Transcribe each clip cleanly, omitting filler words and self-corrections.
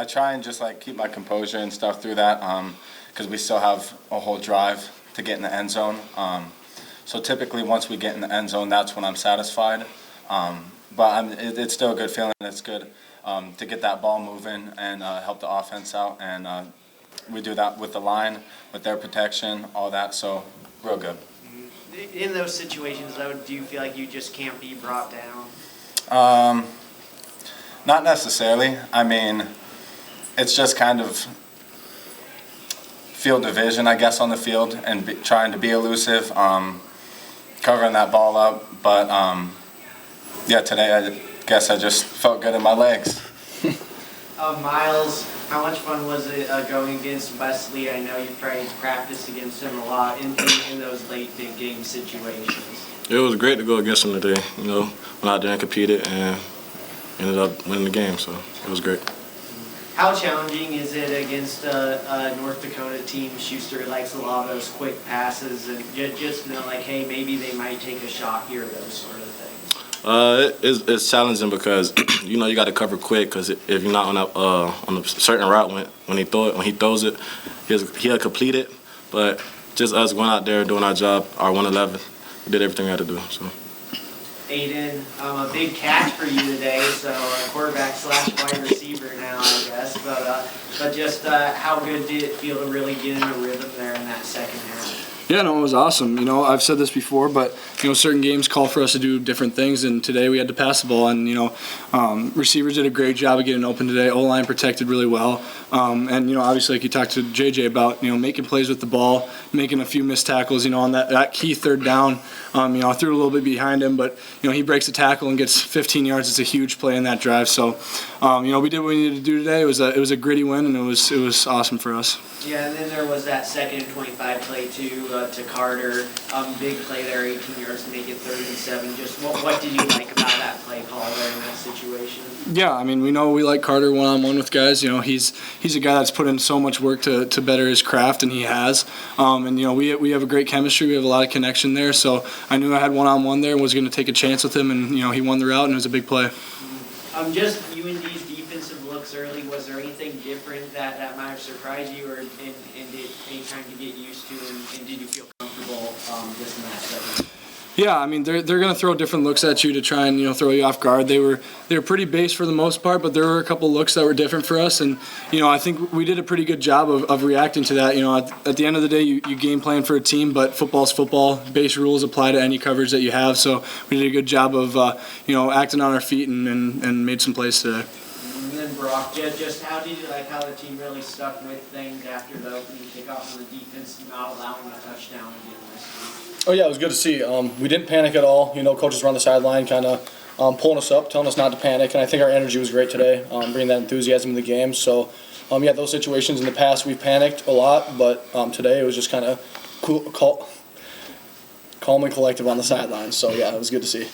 I try and just like keep my composure and stuff through that because we still have a whole drive to get in the end zone. So typically once we get in the end zone, that's when I'm satisfied. But it's still a good feeling. It's good to get that ball moving and help the offense out. And we do that with the line, with their protection, all that. So real good. In those situations, though, do you feel like you just can't be brought down? Not necessarily. I mean, it's just kind of field division, I guess, on the field and trying to be elusive, covering that ball up. But, yeah, today I guess I just felt good in my legs. Miles, how much fun was it going against Wesley? I know you probably practiced against him a lot in those late game situations. It was great to go against him today. You know, went out there and competed and ended up winning the game, so it was great. How challenging is it against a North Dakota team? Schuster likes a lot of those quick passes, and just know, like, hey, maybe they might take a shot here, those sort of things. It's challenging because you know you got to cover quick because if you're not on a certain route when he throws it, he'll complete it. But just us going out there doing our job, our 111, we did everything we had to do. So. Aiden, a big catch for you today, so quarterback / wide receiver now, I guess. But just how good did it feel to really get in a rhythm there in that second half? Yeah, no, it was awesome. You know, I've said this before, but, you know, certain games call for us to do different things, and today we had to pass the ball, and, you know, receivers did a great job of getting open today. O-line protected really well. And, you know, obviously, like you talked to JJ about, you know, making plays with the ball, making a few missed tackles, you know, on that key third down. You know, I threw a little bit behind him, but, you know, he breaks a tackle and gets 15 yards. It's a huge play in that drive. So, you know, we did what we needed to do today. It was a gritty win, and it was awesome for us. Yeah, and then there was that second and 25 play to Carter. Big play there, 18 yards to make it 3rd and 7. Just what did you like about that play call there in that situation? Yeah, I mean, we know we like Carter one-on-one with guys. You know, he's a guy that's put in so much work to better his craft, and he has. And, you know, we have a great chemistry. We have a lot of connection there. So I knew I had one-on-one there and was going to take a chance with him, and, you know, he won the route, and it was a big play. Just UND's defensive looks early, was there anything different that might have surprised you or and did any time to get used to, and did you feel comfortable just in that second? Yeah, I mean, they're going to throw different looks at you to try and, you know, throw you off guard. They were pretty base for the most part, but there were a couple looks that were different for us, and, you know, I think we did a pretty good job of reacting to that. You know, at the end of the day, you game plan for a team, but football's football. Base rules apply to any coverage that you have, so we did a good job of, you know, acting on our feet and made some plays today. And then Brock, just how did you like how the team really stuck with things after the opening kickoff on the defense, not allowing a touchdown again this week? Oh yeah, it was good to see. We didn't panic at all. You know, coaches were on the sideline, kind of pulling us up, telling us not to panic, and I think our energy was great today, bringing that enthusiasm in the game. So, yeah, those situations in the past we've panicked a lot, but today it was just kind of calm and collective on the sidelines. So yeah, it was good to see.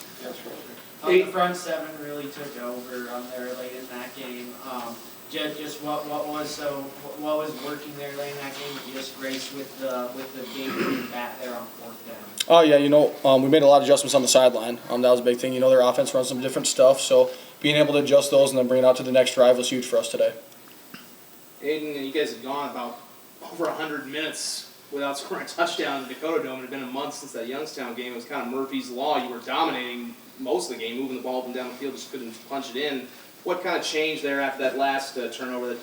The front seven really took over there late in that game. Just what was working there late in that game? Just grace with the game moving back there on 4th down. Oh yeah, you know, we made a lot of adjustments on the sideline. That was a big thing. You know, their offense runs some different stuff, so being able to adjust those and then bring it out to the next drive was huge for us today. Aiden, you guys have gone about over 100 minutes without scoring a touchdown in the Dakota Dome. It had been a month since that Youngstown game. It was kind of Murphy's Law. You were dominating most of the game, moving the ball up and down the field, just couldn't punch it in. What kind of changed there after that last turnover that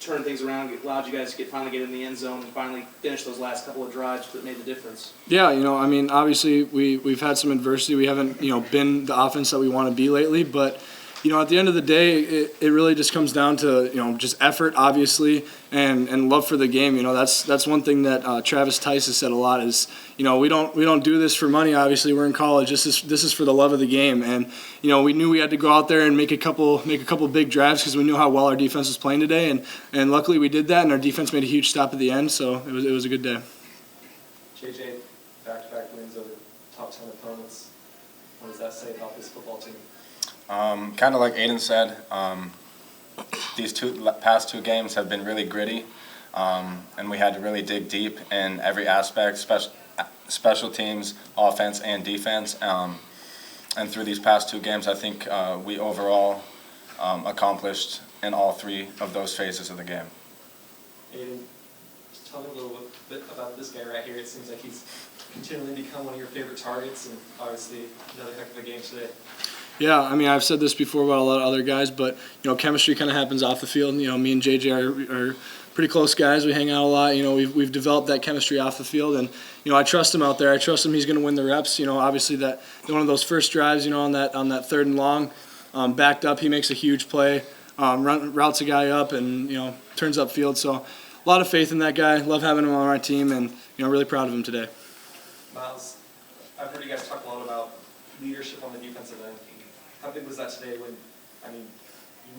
turned things around, allowed you guys to finally get in the end zone and finally finish those last couple of drives that made the difference? Yeah, you know, I mean, obviously we've had some adversity. We haven't, you know, been the offense that we want to be lately, but, you know, at the end of the day, it really just comes down to, you know, just effort, obviously, and love for the game. You know, that's one thing that Travis Tice has said a lot is, you know, we don't do this for money. Obviously, we're in college. This is for the love of the game, and, you know, we knew we had to go out there and make a couple big drives because we knew how well our defense was playing today, and luckily we did that, and our defense made a huge stop at the end, so it was a good day. JJ, back-to-back wins over top 10 opponents. What does that say about this football team? Kind of like Aiden said, these past two games have been really gritty, and we had to really dig deep in every aspect, special teams, offense, and defense. And through these past two games, I think we overall accomplished in all three of those phases of the game. Aiden, just tell me a little bit about this guy right here. It seems like he's continually become one of your favorite targets, and obviously another heck of a game today. Yeah, I mean, I've said this before about a lot of other guys, but, chemistry kind of happens off the field. Me and JJ are pretty close guys. We hang out a lot. We've developed that chemistry off the field, and, I trust him out there. I trust him he's going to win the reps. Obviously that one of those first drives, on that 3rd and long, backed up, he makes a huge play, routes a guy up and, turns up field. So a lot of faith in that guy. Love having him on our team, and, really proud of him today. Miles, I've heard you guys talk a lot about leadership on the defensive end. How big was that today when, you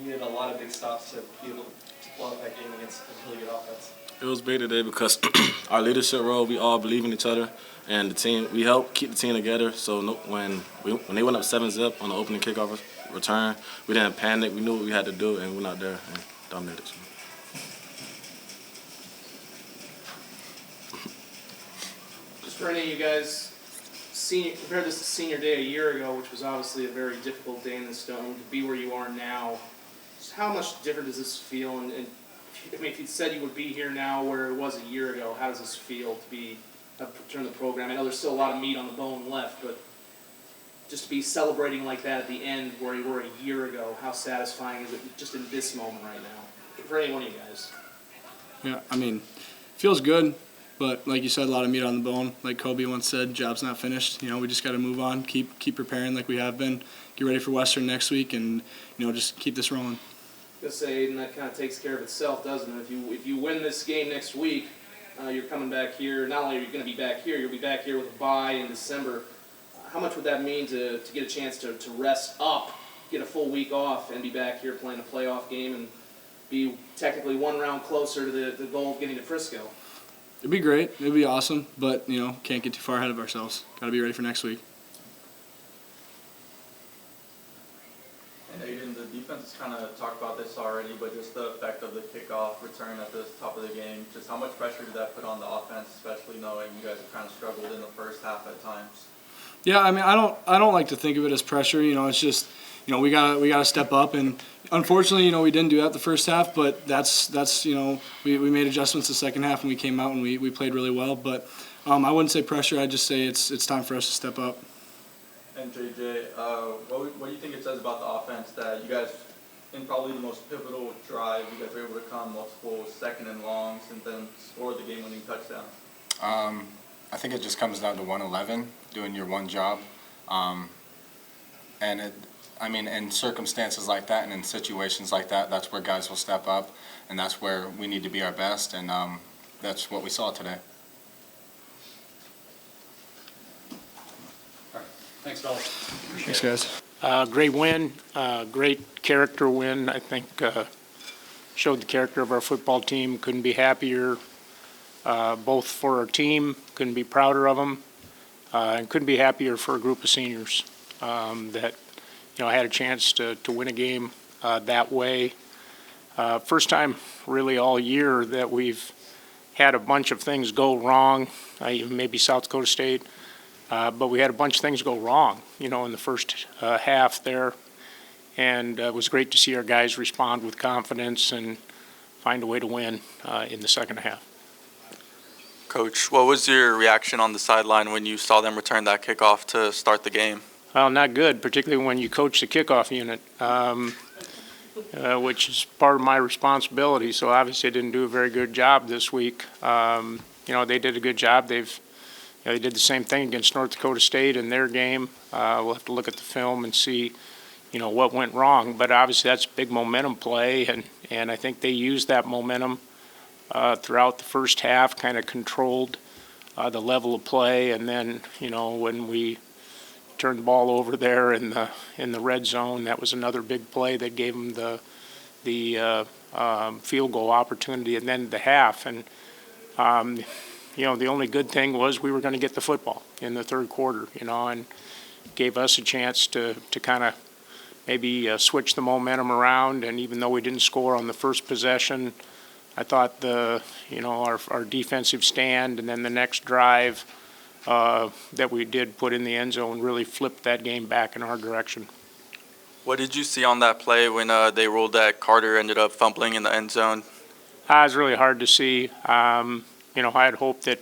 needed a lot of big stops to be able to blow up that game against a really good offense? It was big today because our leadership role, we all believe in each other, and the team, we help keep the team together. So when they went up 7-0 on the opening kickoff return, we didn't panic. We knew what we had to do, and we went out there and dominated. Just for any of you guys, compare this to senior day a year ago, which was obviously a very difficult day in the Stone, to be where you are now. Just how much different does this feel? And if you said you would be here now where it was a year ago, how does this feel to turn the program? I know there's still a lot of meat on the bone left, but just to be celebrating like that at the end where you were a year ago, how satisfying is it just in this moment right now? For any one of you guys. Yeah, feels good. But like you said, a lot of meat on the bone. Like Kobe once said, job's not finished. We just got to move on, keep preparing like we have been, get ready for Western next week, and just keep this rolling. I was gonna say, and that kind of takes care of itself, doesn't it? If you win this game next week, you're coming back here. Not only are you going to be back here, you'll be back here with a bye in December. How much would that mean to get a chance to rest up, get a full week off, and be back here playing a playoff game and be technically one round closer to the goal of getting to Frisco? It'd be great. It'd be awesome. But, can't get too far ahead of ourselves. Got to be ready for next week. And Aiden, the defense has kind of talked about this already, but just the effect of the kickoff return at the top of the game, just how much pressure did that put on the offense, especially knowing you guys have kind of struggled in the first half at times? Yeah, I don't like to think of it as pressure. It's just, we gotta step up, and unfortunately, we didn't do that the first half, but that's we made adjustments the second half, and we came out and we played really well. But I wouldn't say pressure. I'd just say it's time for us to step up. And JJ, what do you think it says about the offense that you guys, in probably the most pivotal drive, you guys were able to come multiple 2nd and longs and then score the game-winning touchdown? I think it just comes down to 111, doing your one job. And in circumstances like that and in situations like that, that's where guys will step up, and that's where we need to be our best, and that's what we saw today. Thanks, fellas. Thanks, guys. Great win, great character win. I think showed the character of our football team. Couldn't be happier, both for our team. Couldn't be prouder of them, and couldn't be happier for a group of seniors that had a chance to win a game that way. First time really all year that we've had a bunch of things go wrong. Maybe South Dakota State. But we had a bunch of things go wrong, in the first half there. And it was great to see our guys respond with confidence and find a way to win in the second half. Coach, what was your reaction on the sideline when you saw them return that kickoff to start the game? Well, not good, particularly when you coach the kickoff unit, which is part of my responsibility. So obviously I didn't do a very good job this week. They did a good job. They did the same thing against North Dakota State in their game. We'll have to look at the film and see, what went wrong. But obviously that's a big momentum play, and I think they used that momentum throughout the first half, kind of controlled the level of play. And then, when we turned the ball over there in the red zone, that was another big play that gave them the field goal opportunity, and then the half. And the only good thing was we were going to get the football in the third quarter, and gave us a chance to kind of maybe switch the momentum around. And even though we didn't score on the first possession, I thought our defensive stand and then the next drive that we did put in the end zone really flipped that game back in our direction. What did you see on that play when they ruled that Carter ended up fumbling in the end zone? It was really hard to see. You know, I had hoped that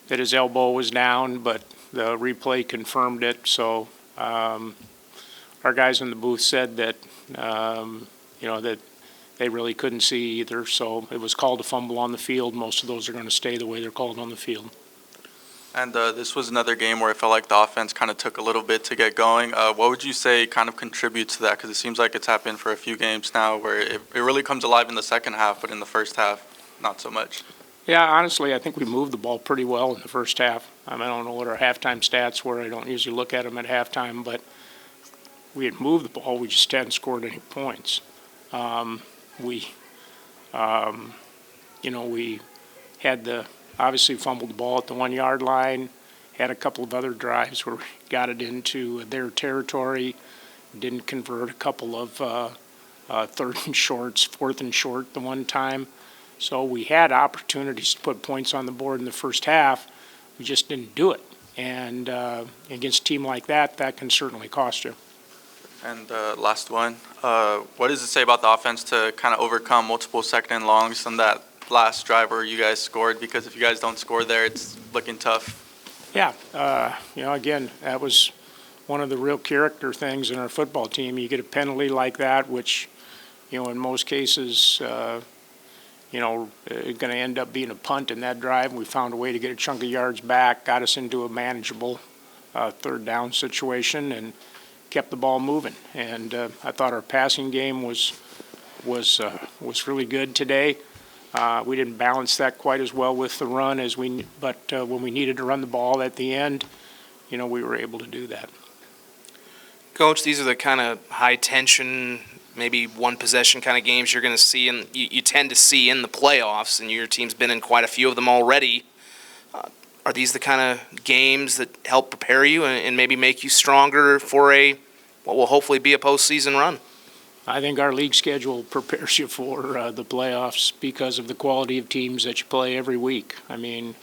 his elbow was down, but the replay confirmed it. So our guys in the booth said that, you know, that they really couldn't see either. So it was called a fumble on the field. Most of those are going to stay the way they're called on the field. And this was another game where it felt like the offense kind of took a little bit to get going. What would you say kind of contributes to that? Because it seems like it's happened for a few games now where it really comes alive in the second half, but in the first half, not so much. Yeah, honestly, I think we moved the ball pretty well in the first half. I don't know what our halftime stats were. I don't usually look at them at halftime, but we had moved the ball. We just hadn't scored any points. You know, we had obviously fumbled the ball at the 1 yard line, had a couple of other drives where we got it into their territory, didn't convert a couple of third and shorts, fourth and short the one time. So we had opportunities to put points on the board in the first half. We just didn't do it. And against a team like that, that can certainly cost you. And last one, what does it say about the offense to kind of overcome multiple second and longs on that last drive where you guys scored? Because if you guys don't score there, it's looking tough. Yeah, you know, again, that was one of the real character things in our football team. You get a penalty like that, which, you know, in most cases, you know, going to end up being a punt in that drive. We found a way to get a chunk of yards back, got us into a manageable third down situation, and kept the ball moving. And I thought our passing game was really good today. We didn't balance that quite as well with the run but when we needed to run the ball at the end, you know, we were able to do that. Coach, these are the kind of high tension, maybe one possession kind of games you're going to see, and you tend to see in the playoffs, and your team's been in quite a few of them already. Are these the kind of games that help prepare you and maybe make you stronger for what will hopefully be a postseason run? I think our league schedule prepares you for the playoffs because of the quality of teams that you play every week. I mean,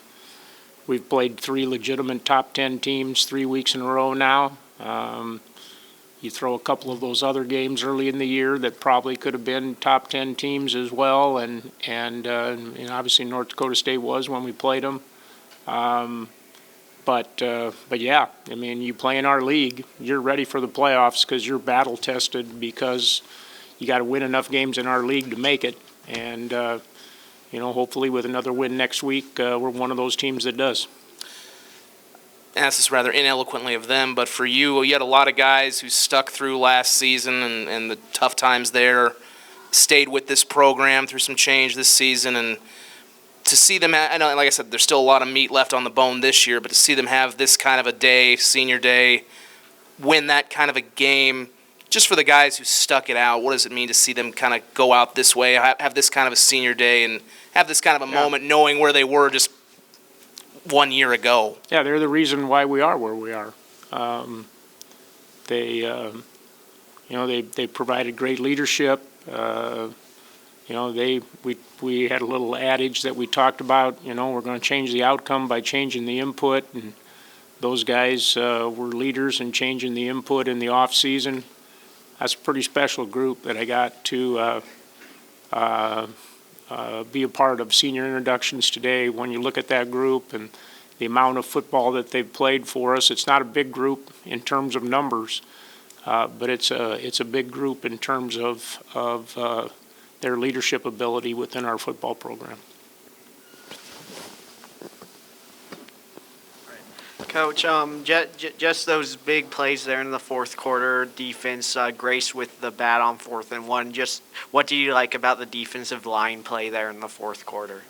we've played 3 legitimate top 10 teams 3 weeks in a row now. You throw a couple of those other games early in the year that probably could have been top 10 teams as well, and obviously North Dakota State was when we played them. But yeah, I mean, you play in our league, you're ready for the playoffs because you're battle tested because you got to win enough games in our league to make it. And, you know, hopefully with another win next week, we're one of those teams that does. Asked this rather ineloquently of them, but for you had a lot of guys who stuck through last season and the tough times there, stayed with this program through some change this season, and to see them, I know, like I said, there's still a lot of meat left on the bone this year, but to see them have this kind of a day, senior day, win that kind of a game, just for the guys who stuck it out, what does it mean to see them kind of go out this way, have this kind of a senior day, and have this kind of a moment knowing where they were just 1 year ago? Yeah, they're the reason why we are where we are. You know, they provided great leadership. You know, we had a little adage that we talked about, you know, we're going to change the outcome by changing the input, and those guys were leaders in changing the input in the off season. That's a pretty special group that I got to be a part of senior introductions today. When you look at that group and the amount of football that they've played for us, it's not a big group in terms of numbers, but it's a big group in terms of their leadership ability within our football program. Coach, just those big plays there in the fourth quarter, defense graced with the bat on 4th and 1. Just what do you like about the defensive line play there in the fourth quarter?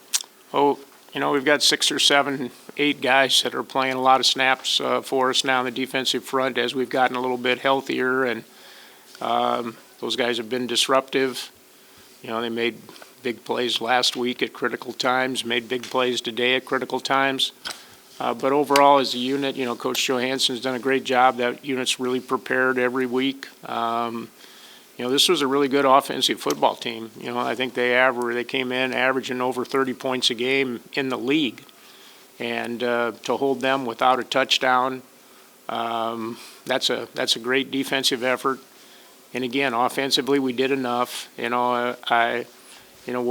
Oh, you know, we've got 6 or 7, 8 guys that are playing a lot of snaps for us now in the defensive front as we've gotten a little bit healthier, and those guys have been disruptive. You know, they made big plays last week at critical times, made big plays today at critical times. But overall, as a unit, you know, Coach Johansson's done a great job. That unit's really prepared every week. You know, this was a really good offensive football team. You know, I think they came in averaging over 30 points a game in the league. And to hold them without a touchdown, that's a great defensive effort. and again, offensively, we did enough. We'll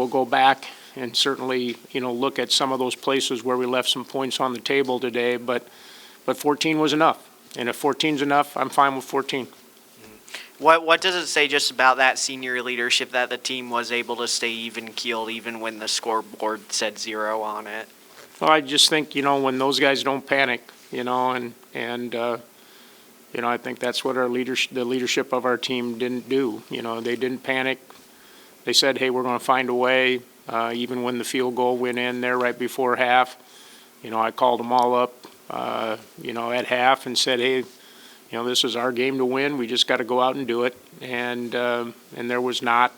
go back and certainly, look at some of those places where we left some points on the table today, but 14 was enough. And if 14's enough, I'm fine with 14. What does it say just about that senior leadership that the team was able to stay even-keeled even when the scoreboard said 0 on it? Well, I just think, when those guys don't panic, and I think that's what the leadership of our team didn't do. They didn't panic. They said, hey, we're going to find a way, even when the field goal went in there right before half. I called them all up, at half and said, hey, this is our game to win. We just got to go out and do it. And there was not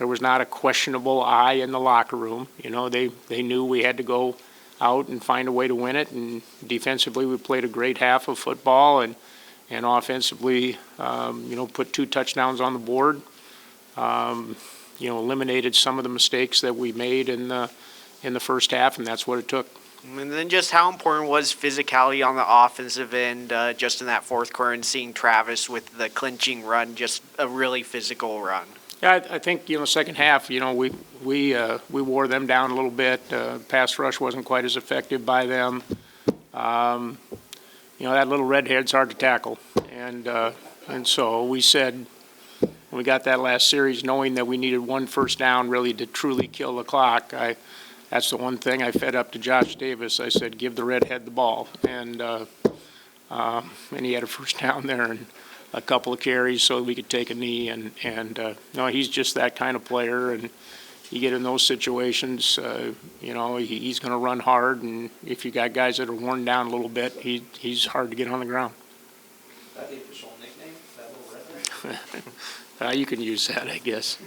a questionable eye in the locker room. They knew we had to go out and find a way to win it. And defensively, we played a great half of football, and offensively, put 2 touchdowns on the board. Eliminated some of the mistakes that we made in the first half, and that's what it took. And then just how important was physicality on the offensive end just in that fourth quarter and seeing Travis with the clinching run, just a really physical run? Yeah, I think, second half, we wore them down a little bit. Pass rush wasn't quite as effective by them. That little redhead's hard to tackle. And so we said, when we got that last series, knowing that we needed 1 first down really to truly kill the clock, that's the one thing I fed up to Josh Davis. I said, give the redhead the ball. And he had a first down there and a couple of carries so we could take a knee. He's just that kind of player. And you get in those situations, he's going to run hard. And if you got guys that are worn down a little bit, he's hard to get on the ground. Is that the official nickname, that little redhead? You can use that, I guess.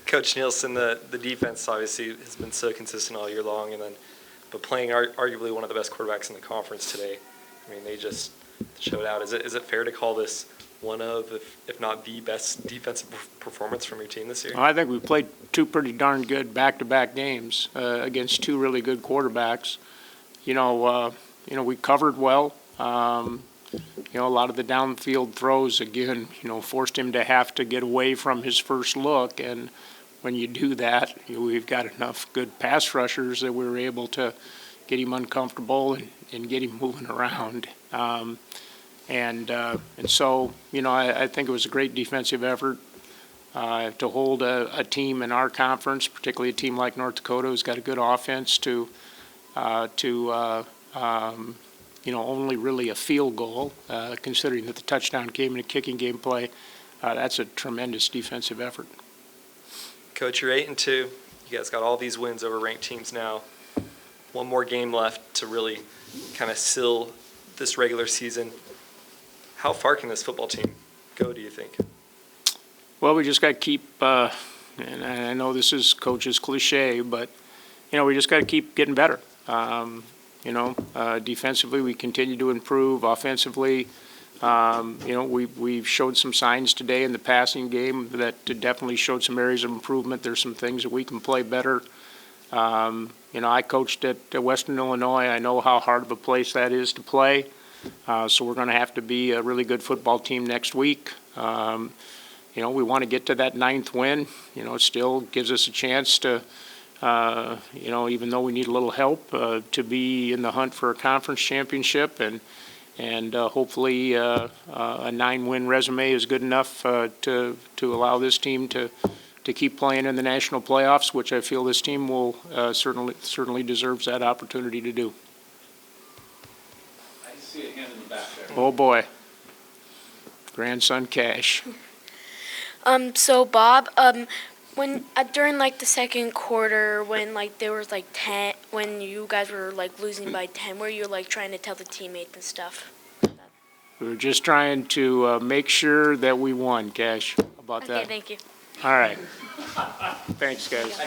Coach Nielsen, the defense obviously has been so consistent all year long, but playing arguably one of the best quarterbacks in the conference today. I mean, they just showed out. Is it fair to call this one of, if not the best defensive performance from your team this year? Well, I think we played 2 pretty darn good back-to-back games against 2 really good quarterbacks. We covered well. A lot of the downfield throws, again, forced him to have to get away from his first look. And when you do that, we've got enough good pass rushers that we were able to get him uncomfortable and get him moving around. And so, I think it was a great defensive effort to hold a team in our conference, particularly a team like North Dakota, who's got a good offense, to only really a field goal, considering that the touchdown came in a kicking game play. That's a tremendous defensive effort. Coach, you're 8-2. You guys got all these wins over ranked teams now. 1 more game left to really kind of seal this regular season. How far can this football team go, do you think? Well, we just got to keep, and I know this is coach's cliche, but, we just got to keep getting better. Defensively, we continue to improve. Offensively, we've showed some signs today in the passing game that definitely showed some areas of improvement. There's some things that we can play better. I coached at Western Illinois. I know how hard of a place that is to play. So we're going to have to be a really good football team next week. We want to get to that 9th win. It still gives us a chance to, even though we need a little help, to be in the hunt for a conference championship, and hopefully a 9-win resume is good enough to allow this team to keep playing in the national playoffs, which I feel this team will certainly deserves that opportunity to do. I see a hand in the back there. Oh boy, grandson Cash. So Bob, when during the second quarter, when there was 10, when you guys were losing by 10, were you trying to tell the teammates and stuff? We were just trying to make sure that we won, Cash. How about that? Okay, thank you. All right. Thanks, guys.